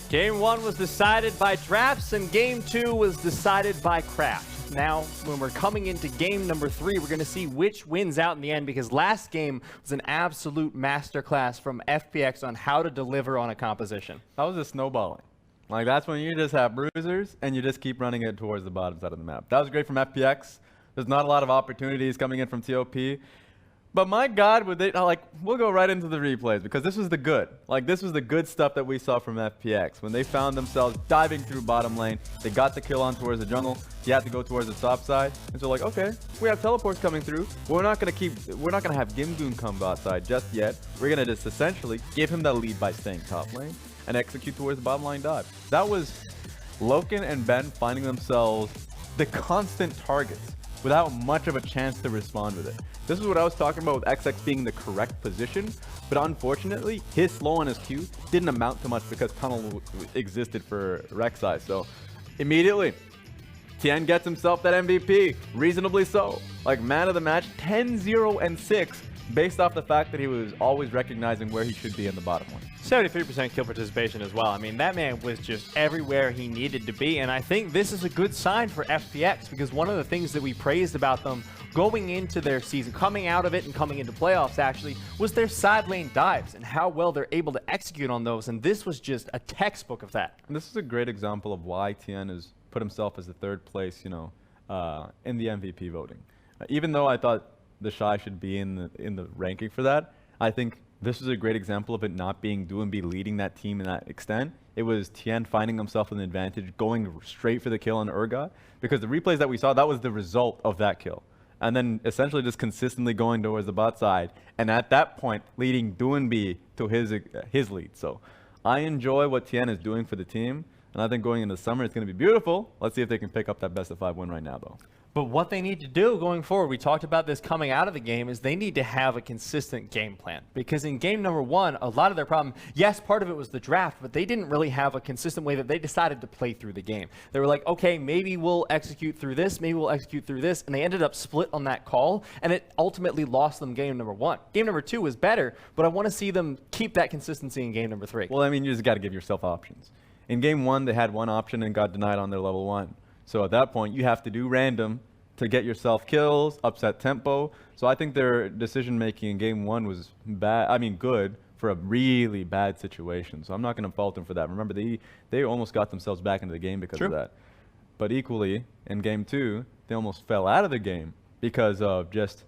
Game 1 was decided by drafts, and Game 2 was decided by craft. Now, when we're coming into game number 3, we're going to see which wins out in the end, because last game was an absolute masterclass from FPX on how to deliver on a composition. That was a snowballing. Like, that's when you just have bruisers and you just keep running it towards the bottom side of the map. That was great from FPX. There's not a lot of opportunities coming in from TOP. But my God, would they, like, we'll go right into the replays, because this was the good. Like, this was the good stuff that we saw from FPX. When they found themselves diving through bottom lane, they got the kill on towards the jungle. He had to go towards the top side. And so like, okay, we have teleports coming through. But we're not gonna have GimGoon come bot side just yet. We're gonna just essentially give him that lead by staying top lane and execute towards the bottom line dive. That was LokeN and Ben finding themselves the constant targets without much of a chance to respond with it. This is what I was talking about with XX being the correct position, but unfortunately, his slow on his Q didn't amount to much because tunnel existed for Rek'Sai. So immediately, Tien gets himself that MVP, reasonably so. Like, man of the match, 10-0-6, based off the fact that he was always recognizing where he should be in the bottom lane. 73% kill participation as well. I mean, that man was just everywhere he needed to be, and I think this is a good sign for FPX, because one of the things that we praised about them going into their season, coming out of it and coming into playoffs actually, was their side lane dives and how well they're able to execute on those, and this was just a textbook of that. And this is a great example of why Tien has put himself as the third place, you know, in the MVP voting. Even though I thought the Shy should be in the ranking for that, I think this is a great example of it not being Doinb leading that team in that extent. It was Tien finding himself an advantage, going straight for the kill on Urgot, because the replays that we saw, that was the result of that kill. And then essentially just consistently going towards the bot side, and at that point leading Doinb to his lead. So I enjoy what Tien is doing for the team, and I think going into the summer it's going to be beautiful. Let's see if they can pick up that best of 5 win right now, though. But what they need to do going forward, we talked about this coming out of the game, is they need to have a consistent game plan. Because in game number 1, a lot of their problem, yes, part of it was the draft, but they didn't really have a consistent way that they decided to play through the game. They were like, okay, maybe we'll execute through this, maybe we'll execute through this, and they ended up split on that call, and it ultimately lost them game number 1. Game number 2 was better, but I want to see them keep that consistency in game number 3. Well, I mean, you just got to give yourself options. In game 1, they had one option and got denied on their level 1. So at that point, you have to do random to get yourself kills, upset tempo. So I think their decision-making in game 1 was bad. I mean, good for a really bad situation. So I'm not going to fault them for that. Remember, they almost got themselves back into the game because of that. But equally, in game 2, they almost fell out of the game because of just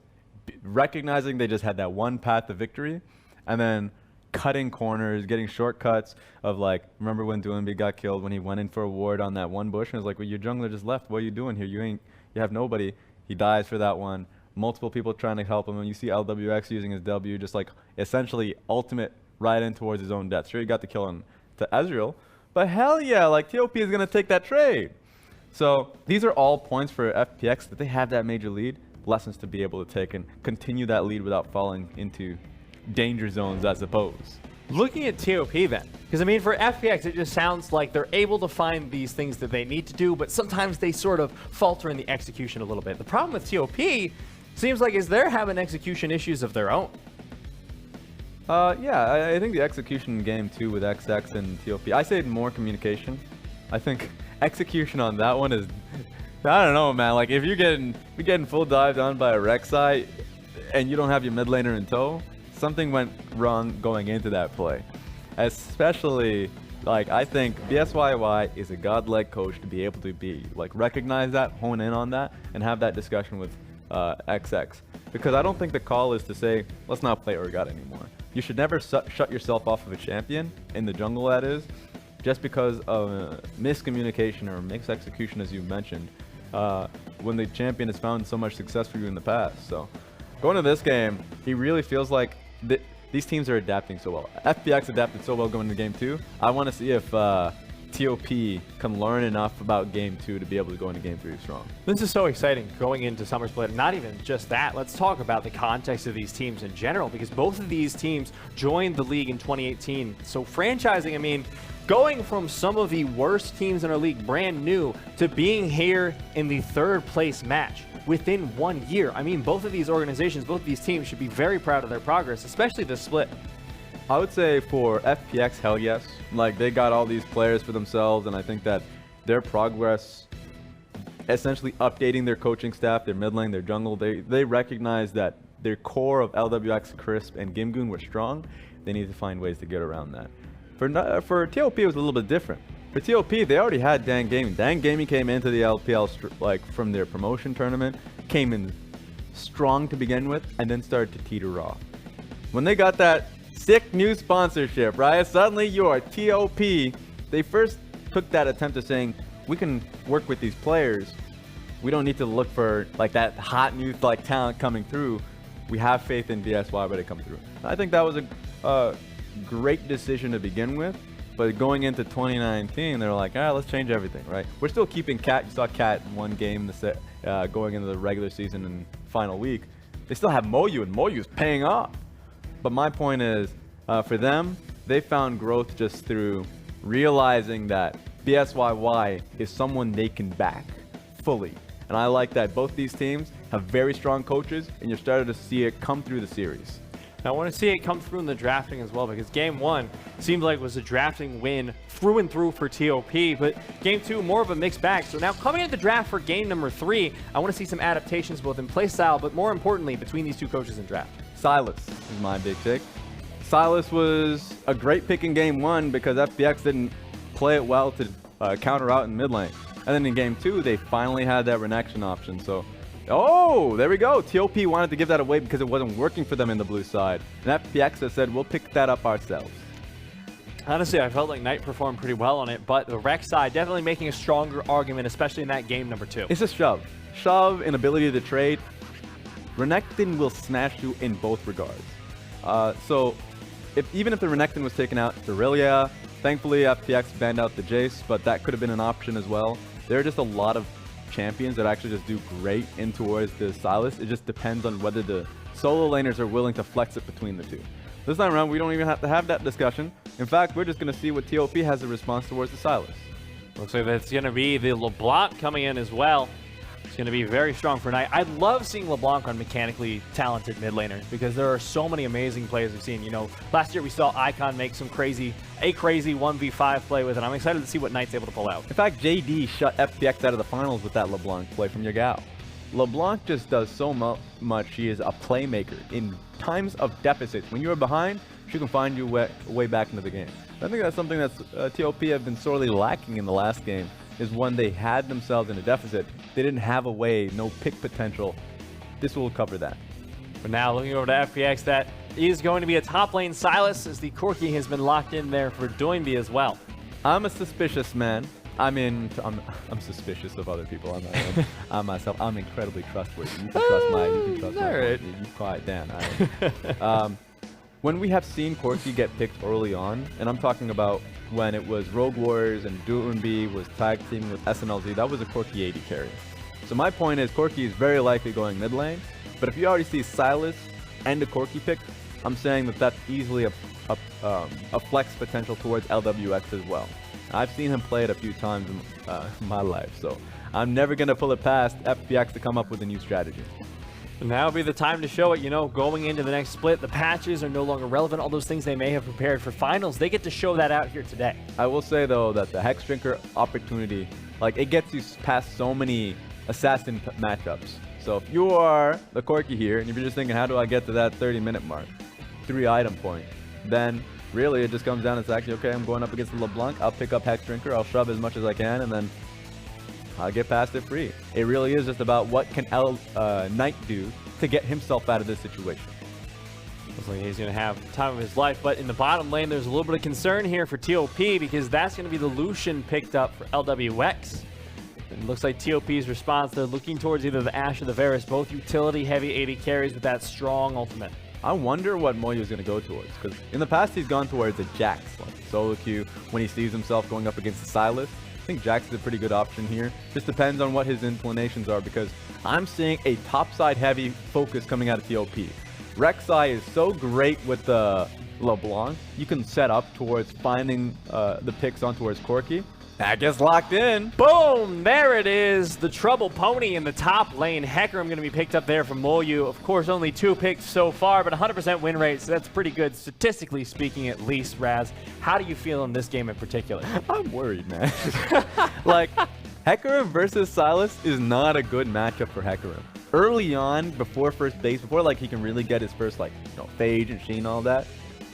recognizing they just had that one path to victory, and then cutting corners, getting shortcuts of, like, remember when Doinb got killed when he went in for a ward on that one bush and was like, well, your jungler just left. What are you doing here? You have nobody. He dies for that one. Multiple people trying to help him. And you see LWX using his W, just like essentially ultimate right in towards his own death. Sure, he got the kill on to Ezreal, but hell yeah, like TOP is going to take that trade. So these are all points for FPX that they have that major lead, lessons to be able to take and continue that lead without falling into danger zones, I suppose. Looking at TOP then, because I mean for FPX it just sounds like they're able to find these things that they need to do, but sometimes they sort of falter in the execution a little bit. The problem with TOP seems like is they're having execution issues of their own. Yeah, I think the execution in game 2 with XX and TOP, I say more communication. I think execution on that one is, I don't know, man. Like, if you're getting full dived on by a Rek'Sai and you don't have your mid laner in tow, something went wrong going into that play. Especially, like, I think BSYY is a godlike coach to be able to be, like, recognize that, hone in on that, and have that discussion with XX. Because I don't think the call is to say, let's not play Urgot anymore. You should never shut yourself off of a champion, in the jungle that is, just because of miscommunication or mixed execution, as you mentioned, when the champion has found so much success for you in the past. So going to this game, he really feels like these teams are adapting so well. FPX adapted so well going into game 2. I want to see if TOP can learn enough about game 2 to be able to go into game 3 strong. This is so exciting going into Summer Split. Not even just that. Let's talk about the context of these teams in general, because both of these teams joined the league in 2018. So franchising, I mean, going from some of the worst teams in our league brand new to being here in the 3rd place match within 1 year. I mean, both of these organizations, both of these teams should be very proud of their progress, especially this split. I would say for FPX, hell yes. Like, they got all these players for themselves, and I think that their progress, essentially updating their coaching staff, their mid lane, their jungle, they recognize that their core of LWX, Crisp, and GimGoon were strong. They need to find ways to get around that. For TOP, it was a little bit different. For TOP, they already had Dan Gaming. Dan Gaming came into the LPL like from their promotion tournament, came in strong to begin with, and then started to teeter off. When they got that sick new sponsorship, right? Suddenly you are TOP. They first took that attempt of saying, we can work with these players. We don't need to look for like that hot new like talent coming through. We have faith in DSY, but it come through. I think that was a great decision to begin with. But going into 2019, they're like, all right, let's change everything, right? We're still keeping Cat. You saw Cat in one game going into the regular season and final week. They still have Moyu, and Moyu's paying off. But my point is, for them, they found growth just through realizing that BSYY is someone they can back fully. And I like that both these teams have very strong coaches, and you're starting to see it come through the series. I want to see it come through in the drafting as well, because game 1 seemed like it was a drafting win through and through for TOP, but game 2 more of a mixed bag. So now coming into the draft for game number 3, I want to see some adaptations both in play style, but more importantly between these two coaches in draft. Silas is my big take. Silas was a great pick in game 1 because FPX didn't play it well to counter out in mid lane. And then in game 2, they finally had that Renection option. So, oh, there we go. TOP wanted to give that away because it wasn't working for them in the blue side. And FPX has said, we'll pick that up ourselves. Honestly, I felt like Knight performed pretty well on it, but the Rex side definitely making a stronger argument, especially in that game number 2. It's a shove. Shove and ability to trade. Renekton will smash you in both regards. So, even if the Renekton was taken out, Irelia, thankfully FPX banned out the Jace, but that could have been an option as well. There are just a lot of champions that actually just do great in towards the Silas. It just depends on whether the solo laners are willing to flex it between the two. This time around, we don't even have to have that discussion. In fact, we're just going to see what TOP has a response towards the Silas. Looks like that's going to be the LeBlanc coming in as well. It's going to be very strong for Knight. I love seeing LeBlanc on mechanically talented mid laners because there are so many amazing plays we've seen. You know, last year we saw Icon make a crazy 1v5 play with it. I'm excited to see what Knight's able to pull out. In fact, JD shut FPX out of the finals with that LeBlanc play from Yagao. LeBlanc just does so much. She is a playmaker. In times of deficits, when you're behind, she can find you way back into the game. I think that's something that TOP have been sorely lacking in the last game, is when they had themselves in a deficit, they didn't have a way, no pick potential. This will cover that. But now looking over to FPX, that is going to be a top lane Silas, as the Corki has been locked in there for Doinb as well. I'm a suspicious man. I'm suspicious of other people. I'm myself. I'm incredibly trustworthy. You can trust my. You can trust my. Right. You quiet down. When we have seen Corki get picked early on, and I'm talking about when it was Rogue Warriors and Doinb was tag teaming with SNLZ, that was a Corki 80 carry. So my point is Corki is very likely going mid lane, but if you already see Silas and a Corki pick, I'm saying that that's easily a flex potential towards LWX as well. I've seen him play it a few times in my life, so I'm never going to pull it past FPX to come up with a new strategy. And now will be the time to show it. You know, going into the next split, the patches are no longer relevant. All those things they may have prepared for finals, they get to show that out here today. I will say, though, that the Hex Drinker opportunity, like, it gets you past so many assassin matchups. So if you are the Corki here, and if you're just thinking, how do I get to that 30-minute mark, 3-item point, then really it just comes down to the fact, okay, I'm going up against the LeBlanc, I'll pick up Hex Drinker, I'll shove as much as I can, and then I'll get past it free. It really is just about what can Knight do to get himself out of this situation. Looks like he's going to have the time of his life, but in the bottom lane, there's a little bit of concern here for TOP because that's going to be the Lucian picked up for LWX. It looks like TOP's response, they're looking towards either the Ashe or the Varus, both utility-heavy 80 carries with that strong ultimate. I wonder what Moyu is going to go towards, because in the past he's gone towards a Jax, like solo queue, when he sees himself going up against the Silas. I think Jax is a pretty good option here. Just depends on what his inclinations are, because I'm seeing a topside heavy focus coming out of TOP. Rek'Sai is so great with the LeBlanc. You can set up towards finding the picks on towards Corki. That gets locked in. Boom! There it is. The trouble pony in the top lane. FLICKR going to be picked up there from Moyu. Of course, only 2 picks so far, but 100% win rate, so that's pretty good, statistically speaking at least. Raz, how do you feel in this game in particular? I'm worried, man. Like, FLICKR versus Sylas is not a good matchup for FLICKR. Early on, before first base, before like he can really get his first like phage and sheen and all that,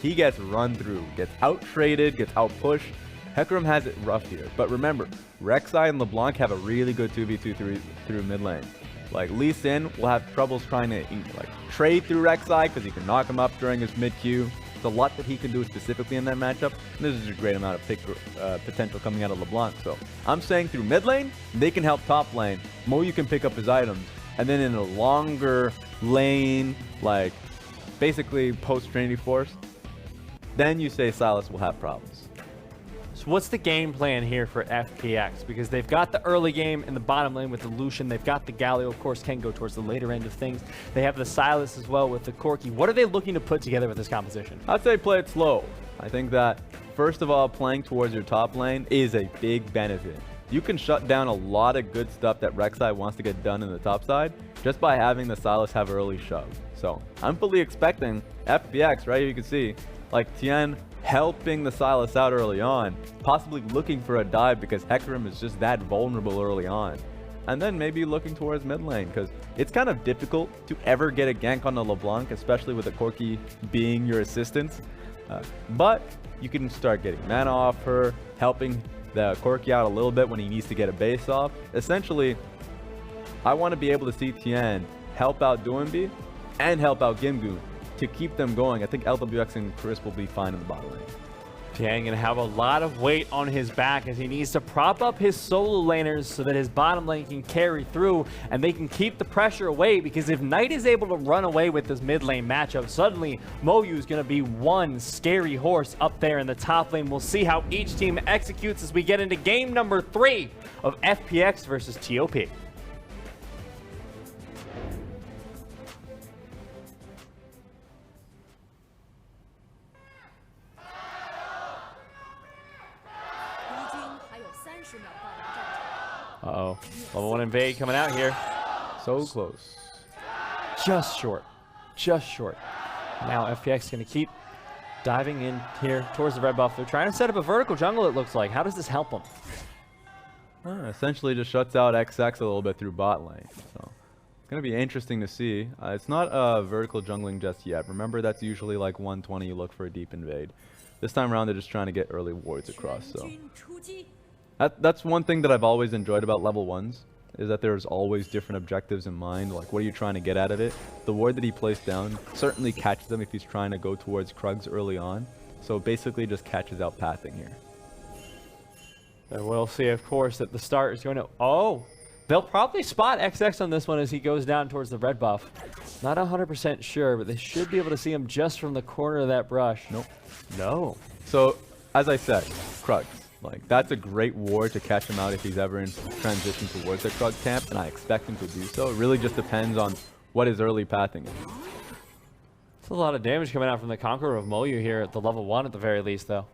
he gets run through, gets out traded, gets out pushed. FLICKR has it rough here, but remember, Rek'Sai and LeBlanc have a really good 2v2 through mid lane. Like Lee Sin will have troubles trying to like trade through Rek'Sai because he can knock him up during his mid Q. There's a lot that he can do specifically in that matchup, and this is a great amount of pick potential coming out of LeBlanc. So I'm saying through mid lane, they can help top lane. Moyu can pick up his items, and then in a longer lane, like basically post Trinity Force, then you say Sylas will have problems. So what's the game plan here for FPX? Because they've got the early game in the bottom lane with the Lucian. They've got the Galio, of course, can go towards the later end of things. They have the Sylas as well with the Corki. What are they looking to put together with this composition? I'd say play it slow. I think that, first of all, playing towards your top lane is a big benefit. You can shut down a lot of good stuff that Rek'Sai wants to get done in the top side just by having the Sylas have early shove. So I'm fully expecting FPX, right? You can see, like Tien helping the Sylas out early on, possibly looking for a dive because Hecarim is just that vulnerable early on. And then maybe looking towards mid lane because it's kind of difficult to ever get a gank on the LeBlanc, especially with the Corki being your assistant. But you can start getting mana off her, helping the Corki out a little bit when he needs to get a base off. Essentially, I want to be able to see Tien help out Doinb and help out GimGoon to keep them going. I think LWX and Chris will be fine in the bottom lane. Tien gonna have a lot of weight on his back as he needs to prop up his solo laners so that his bottom lane can carry through and they can keep the pressure away, because if Knight is able to run away with this mid lane matchup, suddenly Moyu is gonna be one scary horse up there in the top lane. We'll see how each team executes as we get into game number 3 of FPX versus TOP. Uh-oh. Level 1 invade coming out here. So close. Just short. Just short. Now FPX going to keep diving in here towards the red buff. They're trying to set up a vertical jungle, it looks like. How does this help them? Essentially just shuts out XX a little bit through bot lane. So it's going to be interesting to see. It's not vertical jungling just yet. Remember, that's usually like 120 you look for a deep invade. This time around, they're just trying to get early wards across. So that's one thing that I've always enjoyed about level 1s, is that there's always different objectives in mind. Like, what are you trying to get out of it? The ward that he placed down certainly catches him if he's trying to go towards Krugs early on. So basically just catches out pathing here. And we'll see, of course, that the start is going to... Oh! They'll probably spot XX on this one as he goes down towards the red buff. Not 100% sure, but they should be able to see him just from the corner of that brush. Nope. No. So, as I said, Krugs. Like, that's a great ward to catch him out if he's ever in transition towards the Krug camp, and I expect him to do so. It really just depends on what his early pathing is. It's a lot of damage coming out from the Conqueror of Moyu here at the level 1 at the very least, though.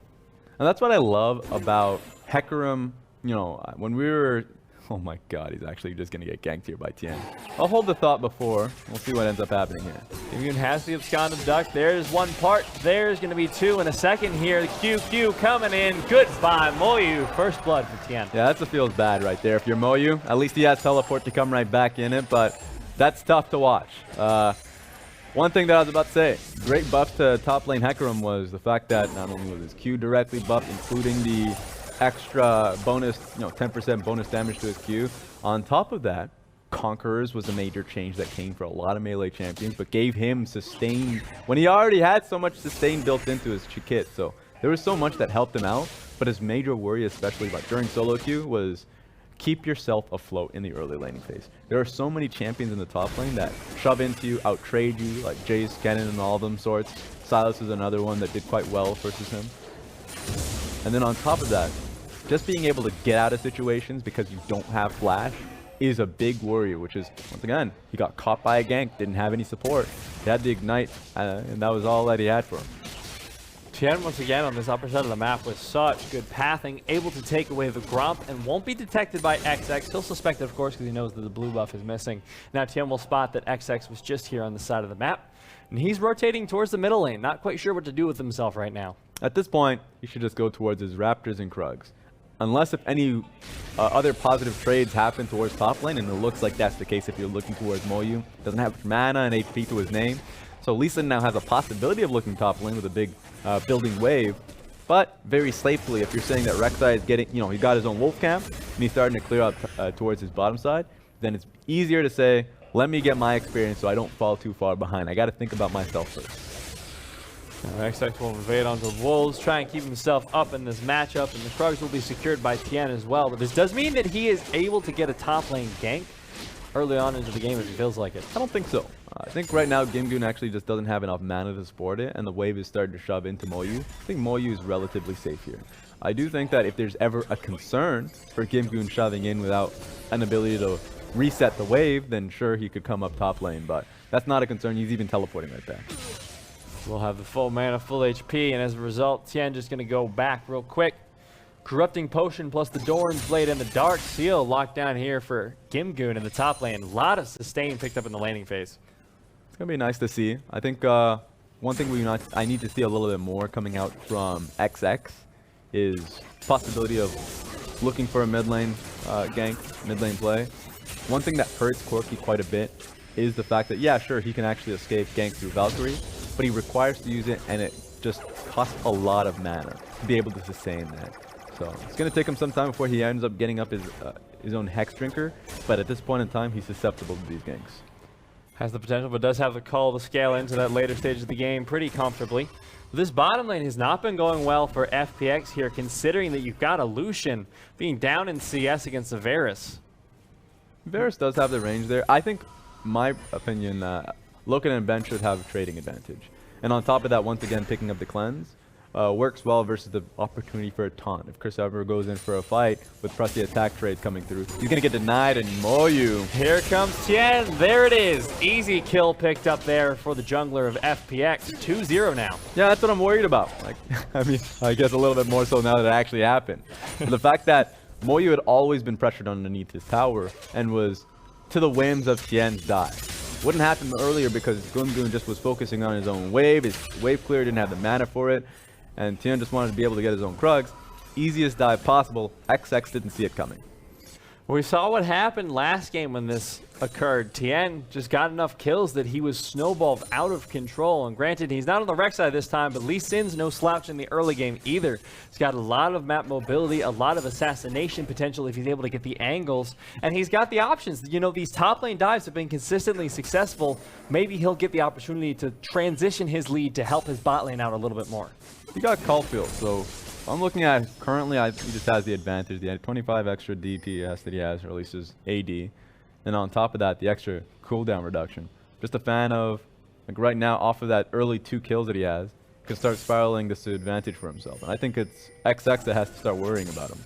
And that's what I love about Hecarim. You know, when we were... Oh my god, he's actually just going to get ganked here by Tien. I'll hold the thought before. We'll see what ends up happening here. GimGoon has the absconded duck. There's one part. There's going to be 2 in a second here. The QQ coming in. Goodbye, Moyu. First blood for Tien. Yeah, that feels bad right there. If you're Moyu, at least he has teleport to come right back in it, but that's tough to watch. One thing that I was about to say, great buff to top lane Hecarim was the fact that not only was his Q directly buffed, including the extra bonus, 10% bonus damage to his Q. On top of that, Conquerors was a major change that came for a lot of melee champions, but gave him sustain when he already had so much sustain built into his kit. So there was so much that helped him out, but his major worry, especially like during solo queue, was keep yourself afloat in the early laning phase. There are so many champions in the top lane that shove into you, out-trade you, like Jace, Kennen, and all of them sorts. Sylas is another one that did quite well versus him. And then on top of that, just being able to get out of situations because you don't have flash is a big worry, which is, once again, he got caught by a gank, didn't have any support. He had the ignite, and that was all that he had for him. Tien once again on this upper side of the map with such good pathing, able to take away the Gromp and won't be detected by XX. He'll suspect it, of course, because he knows that the blue buff is missing. Now Tien will spot that XX was just here on the side of the map, and he's rotating towards the middle lane, not quite sure what to do with himself right now. At this point, he should just go towards his Raptors and Krugs. Unless if any other positive trades happen towards top lane, and it looks like that's the case if you're looking towards Moyu. Doesn't have mana and HP to his name. So Lee Sin now has a possibility of looking top lane with a big building wave, but very safely if you're saying that Rek'Sai is getting, he got his own wolf camp and he's starting to clear out towards his bottom side, then it's easier to say, let me get my experience so I don't fall too far behind. I got to think about myself first. XX will invade onto Wolves, try and keep himself up in this matchup, and the Krugs will be secured by Tien as well, but this does mean that he is able to get a top lane gank early on into the game if he feels like it. I don't think so. I think right now GimGoon actually just doesn't have enough mana to support it, and the wave is starting to shove into Moyu. I think Moyu is relatively safe here. I do think that if there's ever a concern for GimGoon shoving in without an ability to reset the wave, then sure, he could come up top lane, but that's not a concern. He's even teleporting right there. We'll have the full mana, full HP, and as a result, Tien just going to go back real quick. Corrupting Potion plus the Doran's Blade and the Dark Seal locked down here for GimGoon in the top lane. A lot of sustain picked up in the laning phase. It's going to be nice to see. I think one thing I need to see a little bit more coming out from XX is possibility of looking for a mid lane gank, mid lane play. One thing that hurts Corki quite a bit is the fact that, yeah, sure, he can actually escape gank through Valkyrie, but he requires to use it, and it just costs a lot of mana to be able to sustain that. So it's going to take him some time before he ends up getting up his own Hex Drinker, but at this point in time, he's susceptible to these ganks. Has the potential, but does have the call to scale into that later stage of the game pretty comfortably. This bottom lane has not been going well for FPX here, considering that you've got a Lucian being down in CS against a Varus. Varus does have the range there. I think, my opinion, LokeN and Ben should have a trading advantage. And on top of that, once again, picking up the cleanse works well versus the opportunity for a taunt. If Chris ever goes in for a fight with Prusty attack trade coming through, he's going to get denied, and Moyu. Here comes Tien. There it is. Easy kill picked up there for the jungler of FPX. 2-0 now. Yeah, that's what I'm worried about. Like, I mean, I guess a little bit more so now that it actually happened. But the fact that Moyu had always been pressured underneath his tower and was to the whims of Tien's dive. Wouldn't happen earlier because GimGoon just was focusing on his own wave. His wave clear didn't have the mana for it, and Tien just wanted to be able to get his own Krugs. Easiest dive possible. XX didn't see it coming. We saw what happened last game when this occurred. Tien just got enough kills that he was snowballed out of control. And granted, he's not on the Rek'Sai this time, but Lee Sin's no slouch in the early game either. He's got a lot of map mobility, a lot of assassination potential if he's able to get the angles. And he's got the options. You know, these top lane dives have been consistently successful. Maybe he'll get the opportunity to transition his lead to help his bot lane out a little bit more. He got Caulfield, so I'm looking at currently, he just has the advantage. The 25 extra DPS that he has, or at least his AD. And on top of that, the extra cooldown reduction. Just a fan of, like right now, off of that early 2 kills that he has, can start spiraling this to advantage for himself. And I think it's XX that has to start worrying about him.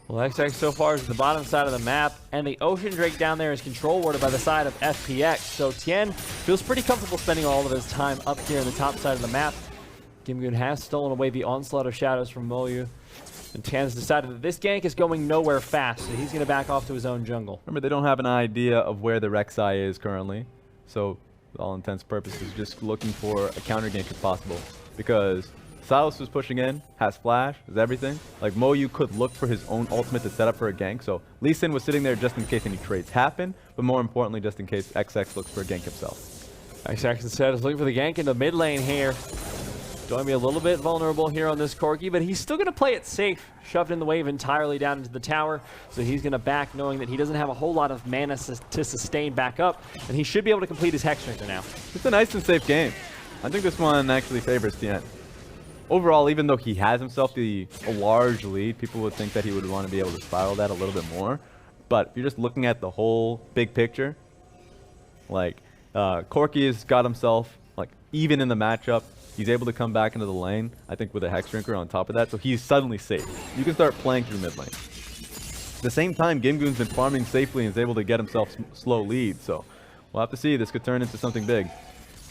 Well, XX so far is at the bottom side of the map, and the Ocean Drake down there is control warded by the side of FPX. So Tien feels pretty comfortable spending all of his time up here in the top side of the map. GimGoon has stolen away the Onslaught of Shadows from Moyu, and Tien's decided that this gank is going nowhere fast, so he's going to back off to his own jungle. Remember, they don't have an idea of where the Rek'Sai is currently, so for all intents and purposes, just looking for a counter gank if possible, because Silas was pushing in, has flash, has everything. Like, Moyu could look for his own ultimate to set up for a gank, so Lee Sin was sitting there just in case any trades happen, but more importantly, just in case XX looks for a gank himself. XX instead is looking for the gank in the mid lane here. Doinb a little bit vulnerable here on this Corki, but he's still going to play it safe. Shoved in the wave entirely down into the tower, so he's going to back knowing that he doesn't have a whole lot of mana to sustain back up, and he should be able to complete his Hex Drinker now. It's a nice and safe game. I think this one actually favors Tien. Overall, even though he has himself a large lead, people would think that he would want to be able to spiral that a little bit more. But if you're just looking at the whole big picture, like Corki has got himself like even in the matchup. He's able to come back into the lane, I think, with a Hex Drinker on top of that, so he's suddenly safe. You can start playing through mid lane. At the same time, GimGoon's been farming safely and is able to get himself slow lead, so we'll have to see. This could turn into something big.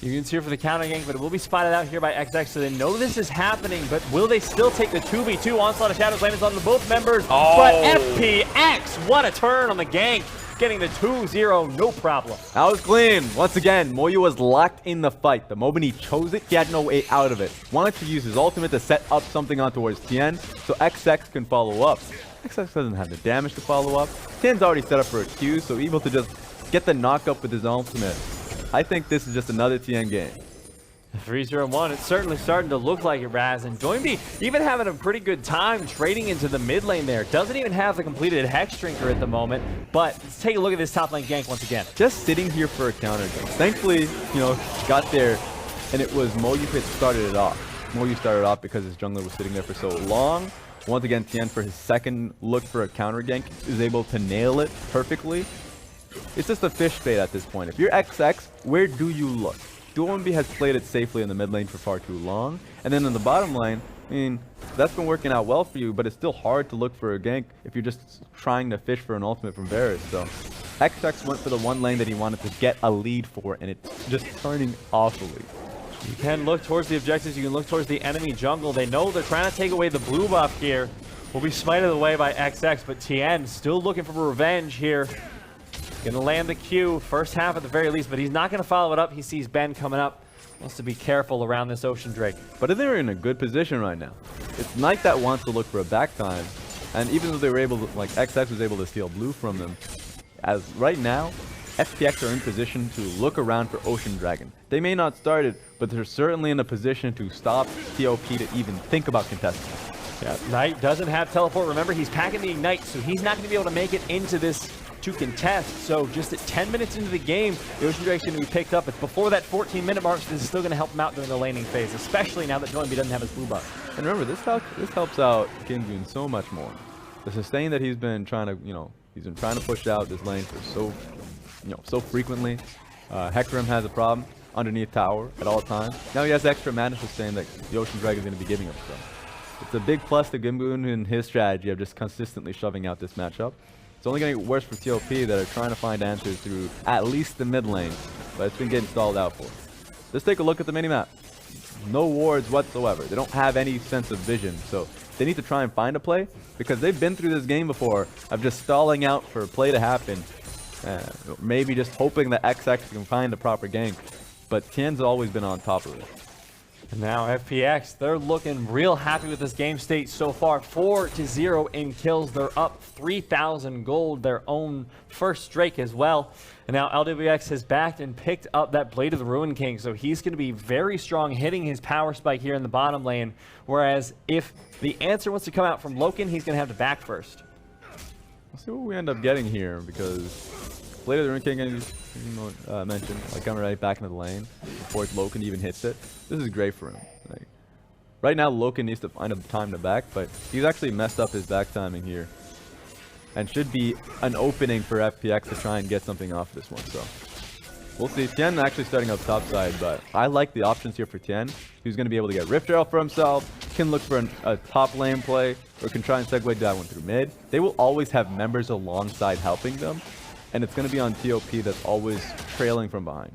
GimGoon's here for the counter gank, but it will be spotted out here by XX, so they know this is happening, but will they still take the 2v2? Onslaught of Shadows lands on both members, but FPX, what a turn on the gank, getting the 2-0, no problem. That was clean. Once again, Moyu was locked in the fight. The moment he chose it, he had no way out of it. Wanted to use his ultimate to set up something on towards Tien, so XX can follow up. XX doesn't have the damage to follow up. Tien's already set up for a Q, so able to just get the knock up with his ultimate. I think this is just another Tien game. 3-0-1, it's certainly starting to look like it, Raz, and Doinb even having a pretty good time trading into the mid lane there. Doesn't even have the completed Hex Drinker at the moment, but let's take a look at this top lane gank once again. Just sitting here for a counter gank. Thankfully, you know, got there, and it was Moyu that started it off. Moyu started off because his jungler was sitting there for so long. Once again, Tien, for his second look for a counter gank, is able to nail it perfectly. It's just a fish bait at this point. If you're XX, where do you look? Doinb has played it safely in the mid lane for far too long. And then in the bottom lane, I mean, that's been working out well for you, but it's still hard to look for a gank if you're just trying to fish for an ultimate from Varus. So XX went for the one lane that he wanted to get a lead for, and it's just turning awfully. You can look towards the objectives, you can look towards the enemy jungle. They know they're trying to take away the blue buff here. Will be smited away by XX, but Tien still looking for revenge here. Gonna land the Q, first half at the very least, but he's not gonna follow it up. He sees Ben coming up. Wants to be careful around this Ocean Drake. But they're in a good position right now. It's Knight that wants to look for a back time. And even though they were able to, like, XX was able to steal blue from them, as right now, FPX are in position to look around for Ocean Dragon. They may not start it, but they're certainly in a position to stop TOP to even think about contesting. Yeah, Knight doesn't have teleport. Remember, he's packing the Ignite, so he's not gonna be able to make it into this to contest. So just at 10 minutes into the game, the Ocean Drake's going to be picked up. It's before that 14-minute mark, so this is still going to help him out during the laning phase, especially now that Doinb doesn't have his blue buff. And remember, this helps out GimGoon so much more. The sustain that he's been trying to, he's been trying to push out this lane for so frequently. Hecarim has a problem underneath tower at all times. Now he has extra mana sustain that the Ocean Dragon is going to be giving him. So it's a big plus to GimGoon in his strategy of just consistently shoving out this matchup. It's only going to get worse for TOP that are trying to find answers through at least the mid lane, but it's been getting stalled out for. Let's take a look at the minimap. No wards whatsoever. They don't have any sense of vision, so they need to try and find a play, because they've been through this game before of just stalling out for a play to happen. Maybe just hoping that XX can find a proper gank, but Tien's always been on top of it. And now FPX, they're looking real happy with this game state so far. 4-0 in kills. They're up 3,000 gold, their own first Drake as well. And now LWX has backed and picked up that Blade of the Ruin King, so he's going to be very strong hitting his power spike here in the bottom lane. Whereas if the answer wants to come out from LokeN, he's going to have to back first. We'll see what we end up getting here, because Blade of the Ruin King, as mentioned, like coming right back into the lane before LokeN even hits it. This is great for him. Like, right now, LokeN needs to find a time to back, but he's actually messed up his back timing here, and should be an opening for FPX to try and get something off this one. So we'll see. Tien actually starting up top side, but I like the options here for Tien. He's going to be able to get Rift Arrow for himself, can look for a top lane play, or can try and segue that one through mid. They will always have members alongside helping them, and it's going to be on TOP that's always trailing from behind.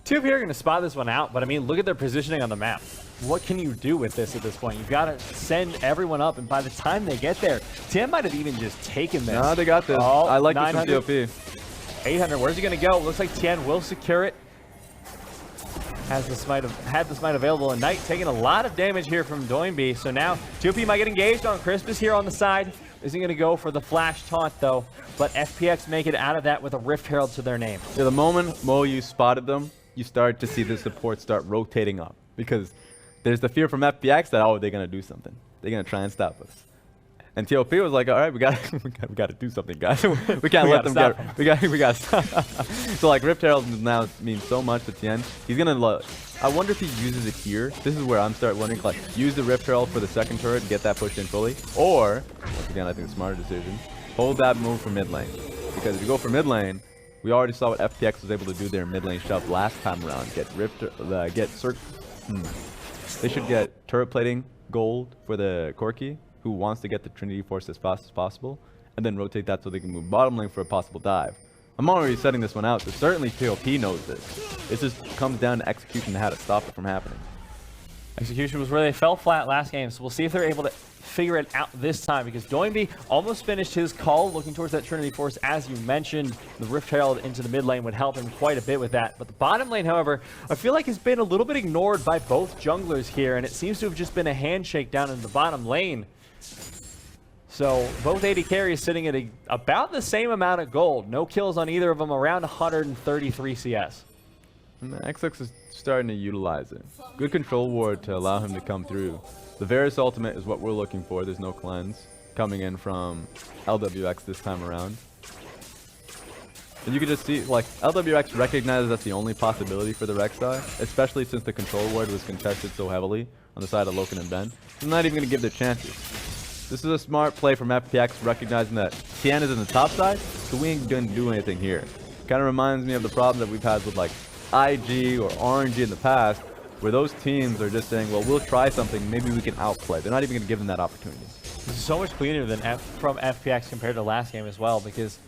TOP are going to spot this one out, but I mean, look at their positioning on the map. What can you do with this at this point? You've got to send everyone up, and by the time they get there, Tien might have even just taken this. No, they got this. Oh, I like this from TOP. 800, where's he going to go? Looks like Tien will secure it. Had the smite available, and Knight taking a lot of damage here from Doinb. So now TOP might get engaged on Crispus here on the side. Isn't going to go for the flash taunt though, but FPX make it out of that with a Rift Herald to their name. Yeah, the moment Moyu spotted them, you start to see the support start rotating up, because there's the fear from FPX that, oh, they're going to do something. They're going to try and stop us. And TOP was like, all right, we got to do something, guys. We can't let them get. We got to stop. So like Rift Herald now means so much to Tien. He's gonna I wonder if he uses it here. This is where I'm start wondering, like, use the Rift Herald for the second turret and get that pushed in fully, or once again, I think the smarter decision, hold that move for mid lane, because if you go for mid lane, we already saw what FPX was able to do their mid lane shove last time around. Get They should get turret plating gold for the Corki, who wants to get the Trinity Force as fast as possible, and then rotate that so they can move bottom lane for a possible dive. I'm already setting this one out, so certainly TOP knows this. It just comes down to execution and how to stop it from happening. Execution was where they fell flat last game, so we'll see if they're able to figure it out this time, because Doinb almost finished his call looking towards that Trinity Force. As you mentioned, the Rift Herald into the mid lane would help him quite a bit with that. But the bottom lane, however, I feel like has been a little bit ignored by both junglers here, and it seems to have just been a handshake down in the bottom lane. So both AD carries sitting at about the same amount of gold. No kills on either of them, around 133 CS. And the XX is starting to utilize it. Good control ward to allow him to come through. The Varus ultimate is what we're looking for. There's no cleanse coming in from LWX this time around. And you can just see, like, LWX recognizes that's the only possibility for the Rek'Sai, especially since the control ward was contested so heavily on the side of LokeN and Ben. I'm not even going to give their chances. This is a smart play from FPX, recognizing that TN is in the top side, so we ain't going to do anything here. Kind of reminds me of the problem that we've had with, like, IG or RNG in the past, where those teams are just saying, well, we'll try something, maybe we can outplay. They're not even going to give them that opportunity. This is so much cleaner than from FPX compared to last game as well, because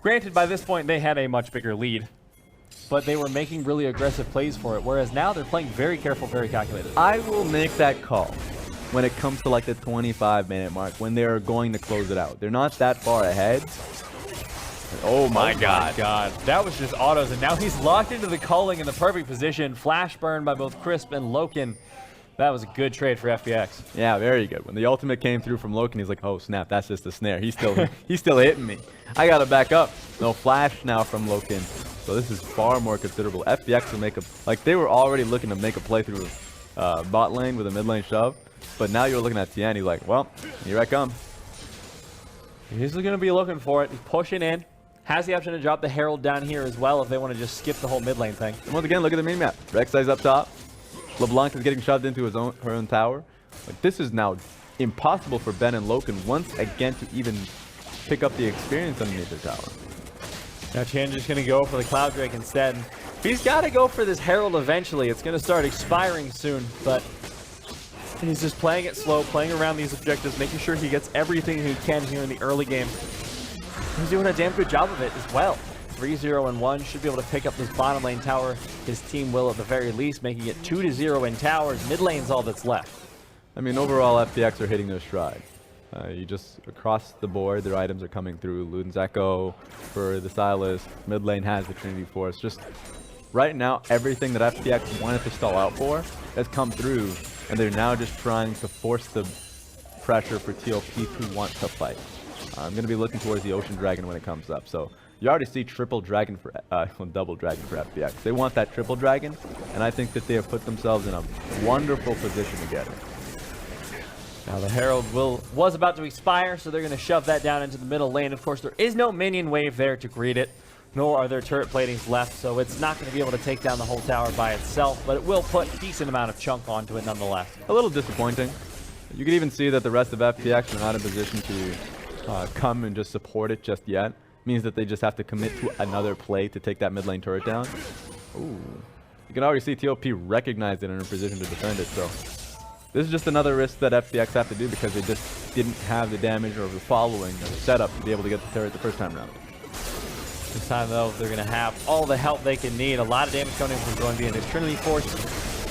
granted, by this point, they had a much bigger lead, but they were making really aggressive plays for it, whereas now they're playing very careful, very calculated. I will make that call when it comes to like the 25-minute mark, when they're going to close it out. They're not that far ahead. Oh my god. That was just autos, and now he's locked into the culling in the perfect position. Flash burn by both Crisp and LokeN. That was a good trade for FPX. Yeah, very good. When the ultimate came through from LokeN, he's like, oh snap, that's just a snare. He's still hitting me. I gotta back up. No flash now from LokeN. So this is far more considerable. FPX will make a, like, they were already looking to make a play through bot lane with a mid lane shove. But now you're looking at TN, he's like, well, here I come. He's going to be looking for it. He's pushing in. Has the option to drop the Herald down here as well if they want to just skip the whole mid lane thing. And once again, look at the mini map. Rek'Sai's up top. LeBlanc is getting shoved into her own tower. Like, this is now impossible for Ben and LokeN once again to even pick up the experience underneath the tower. Now Chan just going to go for the Cloud Drake instead. He's got to go for this Herald eventually. It's going to start expiring soon, but he's just playing it slow, playing around these objectives, making sure he gets everything he can here in the early game. He's doing a damn good job of it as well. 3-0-1, should be able to pick up this bottom lane tower. His team will at the very least, making it 2-0 in towers. Mid lane's all that's left. I mean, overall, FPX are hitting their stride. You just, across the board, their items are coming through. Luden's Echo for the Silas. Mid lane has the Trinity Force. Just right now, everything that FPX wanted to stall out for has come through, and they're now just trying to force the pressure for TOP to want to fight. I'm going to be looking towards the Ocean Dragon when it comes up. So you already see triple dragon for double dragon for FPX. They want that triple dragon, and I think that they have put themselves in a wonderful position to get it. Now the Herald was about to expire, so they're going to shove that down into the middle lane. Of course, there is no minion wave there to greet it, nor are there turret platings left, so it's not going to be able to take down the whole tower by itself, but it will put a decent amount of chunk onto it nonetheless. A little disappointing. You can even see that the rest of FPX are not in position to come and just support it just yet. Means that they just have to commit to another play to take that mid lane turret down. Ooh. You can already see TOP recognized it and in a position to defend it, so this is just another risk that FPX have to do because they just didn't have the damage or the following or the setup to be able to get the turret the first time around. This time, though, they're going to have all the help they can need. A lot of damage coming in from Doinb, and his Trinity Force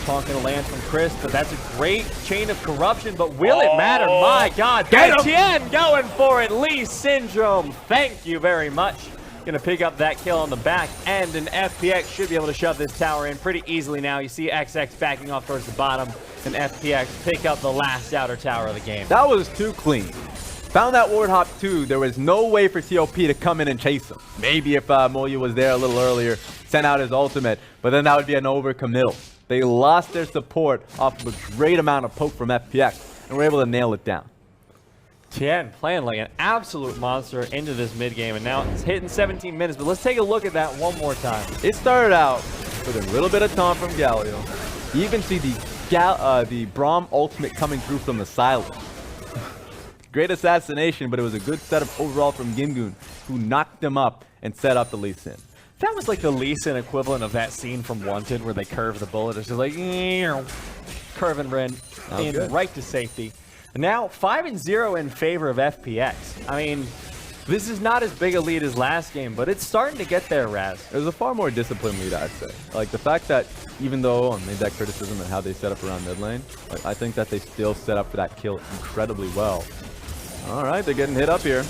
talking to land from Chris, but that's a great chain of corruption, but will it matter? My God, XTian going for it. Lee Syndrome, thank you very much. Gonna pick up that kill on the back end, and FPX should be able to shove this tower in pretty easily now. You see XX backing off towards the bottom, and FPX pick up the last outer tower of the game. That was too clean. Found that ward hop too. There was no way for TOP to come in and chase him. Maybe if Moyu was there a little earlier, sent out his ultimate, but then that would be an over-Camille. They lost their support off of a great amount of poke from FPX, and were able to nail it down. Tien playing like an absolute monster into this mid game, and now it's hitting 17 minutes, but let's take a look at that one more time. It started out with a little bit of taunt from Galio. You even see the Braum ultimate coming through from the silence. Great assassination, but it was a good setup overall from GimGoon, who knocked them up and set up the Lee Sin. That was like the Lee Sin equivalent of that scene from Wanted where they curve the bullet. It's just like, curve and run in right to safety. Now 5-0 in favor of FPX. I mean, This is not as big a lead as last game, but it's starting to get there, Raz. It was a far more disciplined lead, I'd say. Like, the fact that even though I made that criticism of how they set up around mid lane, like, I think that they still set up for that kill incredibly well. All right, they're getting hit up here.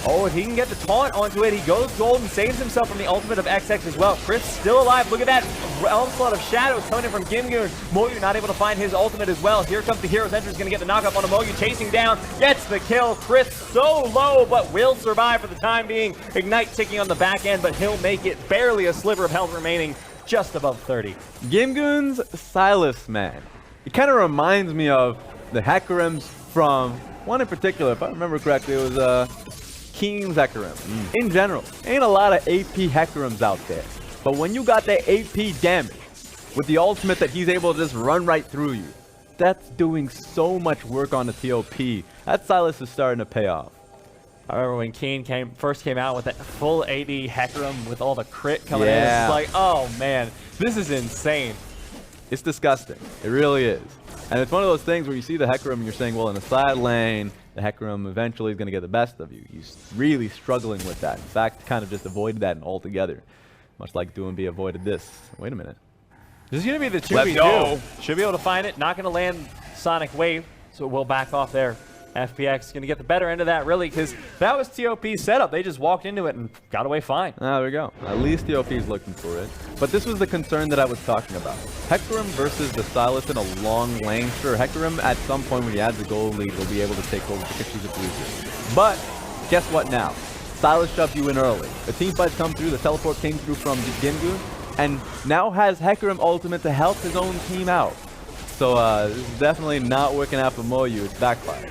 Oh, if he can get the taunt onto it, he goes gold and saves himself from the ultimate of XX as well. Chris still alive. Look at that onslaught of shadows coming in from GimGoon. Moyu not able to find his ultimate as well. Here comes the Hero's Entrance, going to get the knockup on a Moyu, chasing down, gets the kill. Chris so low, but will survive for the time being. Ignite ticking on the back end, but he'll make it. Barely a sliver of health remaining, just above 30. GimGoon's Silas, man. It kind of reminds me of the Hackarems from one in particular, if I remember correctly, it was King's Hackarem. In general, ain't a lot of AP Hackarems out there. But when you got that AP damage, with the ultimate that he's able to just run right through you, that's doing so much work on the TOP. That Silas is starting to pay off. I remember when Keen first came out with that full AD Hackarem with all the crit coming in. It's like, oh man, this is insane. It's disgusting. It really is. And it's one of those things where you see the Hackarem and you're saying, well, in the side lane, the Hackarem eventually is going to get the best of you. He's really struggling with that. In fact, kind of just avoided that altogether. Much like Doinb avoided this. Wait a minute. This is going to be the 2v2. Should be able to find it. Not going to land Sonic Wave, so we'll back off there. FPX going to get the better end of that, really, because that was TOP's setup. They just walked into it and got away fine. There we go. At least TOP is looking for it. But this was the concern that I was talking about. Hackarem versus the Silas in a long lane. Sure, Hackarem at some point when he adds a goal lead will be able to take over because she's a bruiser. But guess what now? Silas shoved you in early. The team fights come through, the teleport came through from GimGoon, and now has Hackarem ultimate to help his own team out. So this is definitely not working out for Moyu. It's backfired.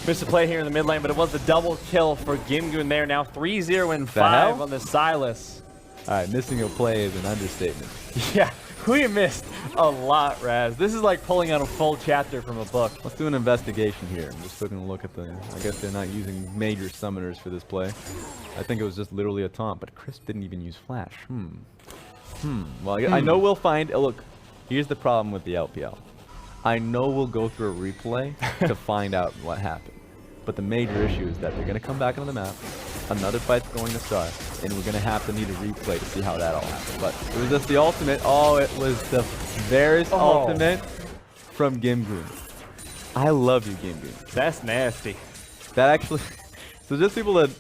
Missed a play here in the mid lane, but it was the double kill for GimGoon there. Now 3-0 and 5 on the Silas. All right, missing a play is an understatement. Yeah, we missed a lot, Raz. This is like pulling out a full chapter from a book. Let's do an investigation here. I'm just taking a look at the... I guess they're not using major summoners for this play. I think it was just literally a taunt, but Chris didn't even use Flash. Well, I know we'll find... look, here's the problem with the LPL. I know we'll go through a replay to find out what happened. But the major issue is that they're going to come back onto the map, another fight's going to start, and we're going to have to need a replay to see how that all happened. But it was just the ultimate. Oh, it was the Varus ultimate from GimGoon. I love you, GimGoon. That's nasty. That actually... so just people that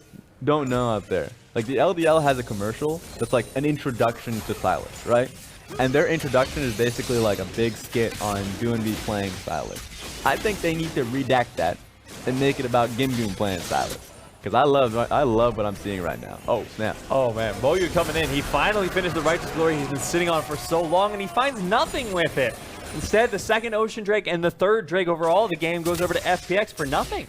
don't know out there, like the LDL has a commercial that's like an introduction to Silas, right? And their introduction is basically like a big skit on Doinb playing Silas. I think they need to redact that and make it about GimGoon playing Silas. Because I love what I'm seeing right now. Oh, snap. Oh, man. Moyu coming in. He finally finished the Righteous Glory he's been sitting on for so long, and he finds nothing with it. Instead, the second Ocean Drake and the third Drake overall of the game goes over to FPX for nothing.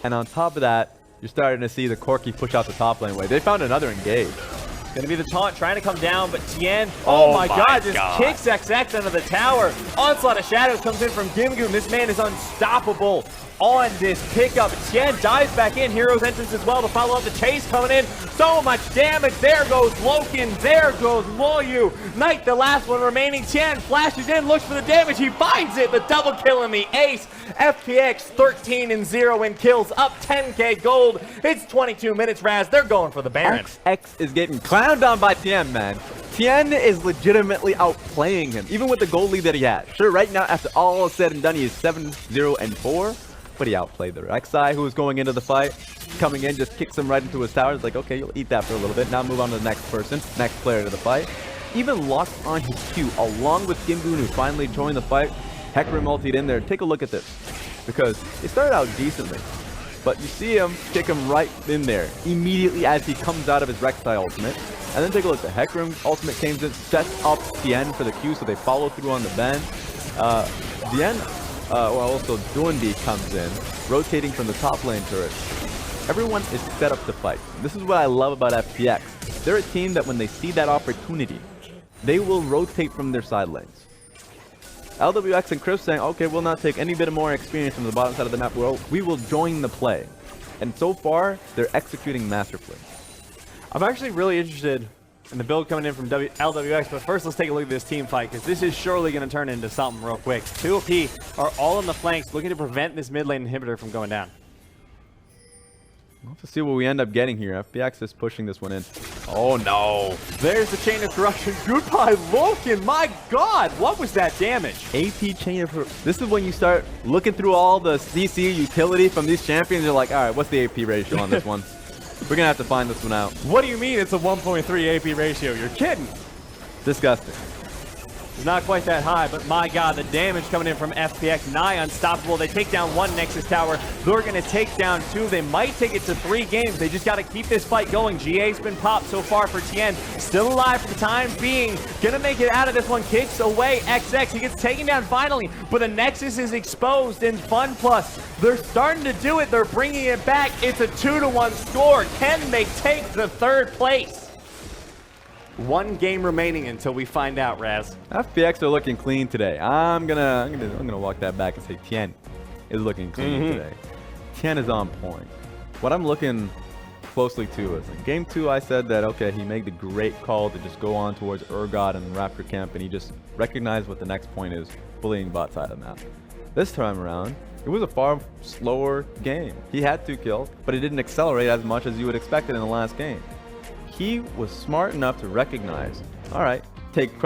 And on top of that, you're starting to see the Corki push out the top lane way. They found another engage. Gonna be the taunt trying to come down, but Tien, oh my god, just kicks XX under the tower. Onslaught of Shadows comes in from GimGoon. This man is unstoppable on this pickup. Tien dives back in. Hero's Entrance as well to follow up the chase coming in. So much damage. There goes LokeN. There goes Moyu. Knight, the last one remaining. Tien flashes in, looks for the damage. He finds it. The double kill and the ace. FPX 13-0 in kills, up 10k gold. It's 22 minutes, Raz. They're going for the Baron. XX is getting clowned on by Tien, man. Tien is legitimately outplaying him, even with the gold lead that he has. Sure, right now, after all is said and done, he is 7-0-4. But he outplayed the Rek'Sai, who was going into the fight. Coming in, just kicks him right into his tower. It's like, okay, you'll eat that for a little bit. Now move on to the next person, next player to the fight. Even locked on his Q, along with GimGoon, who finally joined the fight. Hackarem ultied in there. Take a look at this, because it started out decently. But you see him kick him right in there, immediately as he comes out of his Rek'Sai ultimate. And then take a look, the Hackarem ultimate came in, sets up Tien for the Q, so they follow through on the bend. Well, also Doinb comes in, rotating from the top lane turret. Everyone is set up to fight. This is what I love about FPX. They're a team that when they see that opportunity, they will rotate from their side lanes. LWX and Chris saying, okay, we'll not take any bit of more experience from the bottom side of the map. We will join the play. And so far, they're executing masterfully. I'm actually really interested in the build coming in from LWX, but first let's take a look at this team fight, because this is surely going to turn into something real quick. 2OP are all on the flanks looking to prevent this mid lane inhibitor from going down. We'll have to see what we end up getting here. FPX is pushing this one in. Oh no. There's the chain of corruption. Goodbye, LokeN. My God, what was that damage? AP chain of... This is when you start looking through all the CC utility from these champions. You're like, all right, what's the AP ratio on this one? We're going to have to find this one out. What do you mean it's a 1.3 AP ratio? You're kidding. Disgusting. It's not quite that high, but my God, the damage coming in from FPX, nigh unstoppable. They take down 1 Nexus tower. They're going to take down 2. They might take it to 3 games. They just got to keep this fight going. GA's been popped so far for Tien. Still alive for the time being. Going to make it out of this one. Kicks away XX. He gets taken down finally, but the Nexus is exposed in FunPlus. They're starting to do it. They're bringing it back. It's a 2-1 score. Can they take the 3rd place? 1 game remaining until we find out, Raz. FPX are looking clean today. I'm gonna walk that back and say Tien is looking clean today. Tien is on point. What I'm looking closely to is in game 2, I said that okay, he made the great call to just go on towards Urgot and Raptor camp, and he just recognized what the next point is, bullying bot side of the map. This time around, it was a far slower game. He had 2 kills, but it didn't accelerate as much as you would expect it in the last game. He was smart enough to recognize, all right, take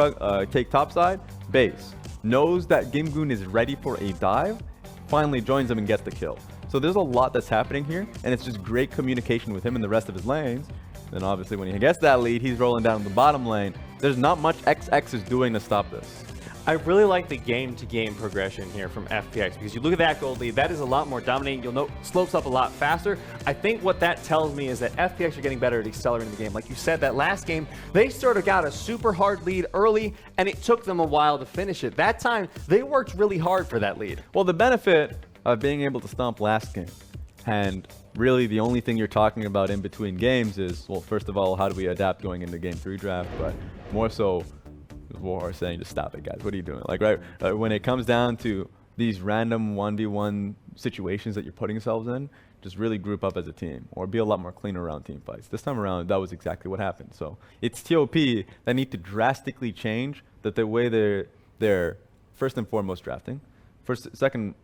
top side, base, knows that GimGoon is ready for a dive, finally joins him and gets the kill. So there's a lot that's happening here, and it's just great communication with him and the rest of his lanes. Then obviously when he gets that lead, he's rolling down the bottom lane. There's not much XX is doing to stop this. I really like the game-to-game progression here from FPX because you look at that gold lead, that is a lot more dominating. You'll note slopes up a lot faster. I think what that tells me is that FPX are getting better at accelerating the game. Like you said, that last game, they sort of got a super hard lead early, and it took them a while to finish it. That time, they worked really hard for that lead. Well, the benefit of being able to stomp last game, and really the only thing you're talking about in between games is, well, first of all, how do we adapt going into game 3 draft, but more so, War saying just stop it, guys. What are you doing? Like, right when it comes down to these random 1v1 situations that you're putting yourselves in, just really group up as a team or be a lot more cleaner around team fights. This time around, that was exactly what happened. So it's TOP that need to drastically change the way they're first and foremost drafting. Second,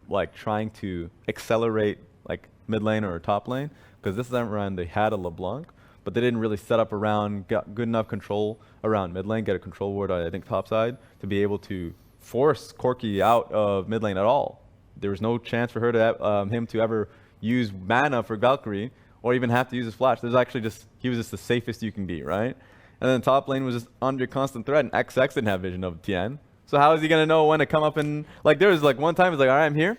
like trying to accelerate like mid lane or top lane, because this time around they had a LeBlanc, but they didn't really set up around, got good enough control around mid lane, get a control ward, I think, top side, to be able to force Corki out of mid lane at all. There was no chance for her to him to ever use mana for Valkyrie, or even have to use his flash. There's actually he was just the safest you can be, right? And then top lane was just under constant threat, and XX didn't have vision of Tien. So how is he gonna know when to come up and, like, there was like one time, he's like, all right, I'm here.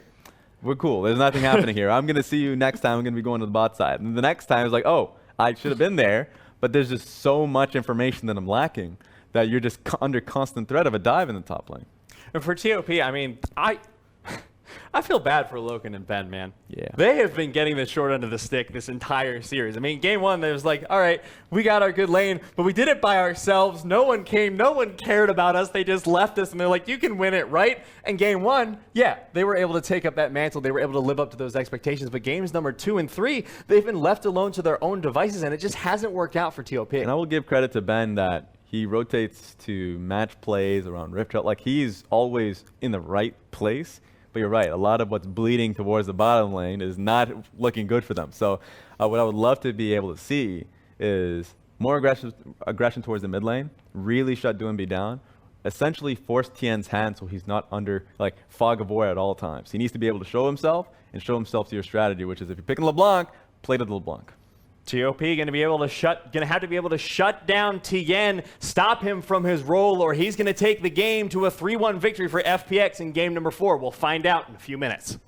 We're cool. There's nothing happening here. I'm gonna see you next time. I'm gonna be going to the bot side. And the next time, it's like, oh, I should have been there, but there's just so much information that I'm lacking that you're just under constant threat of a dive in the top lane. And for TOP, I mean, I feel bad for LokeN and Ben, man. Yeah. They have been getting the short end of the stick this entire series. I mean, game 1, there was like, all right, we got our good lane, but we did it by ourselves. No one came. No one cared about us. They just left us, and they're like, you can win it, right? And game 1, yeah, they were able to take up that mantle. They were able to live up to those expectations. But games number 2 and 3, they've been left alone to their own devices, and it just hasn't worked out for TOP. And I will give credit to Ben that he rotates to match plays around Rift Trail. Like, he's always in the right place. But you're right, a lot of what's bleeding towards the bottom lane is not looking good for them. So what I would love to be able to see is more aggression towards the mid lane, really shut Doinb down, essentially force Tien's hand so he's not under like fog of war at all times. He needs to be able to show himself and show himself to your strategy, which is if you're picking LeBlanc, play to the LeBlanc. TOP gonna have to be able to shut down Tien, stop him from his role, or he's gonna take the game to a 3-1 victory for FPX in game number 4. We'll find out in a few minutes.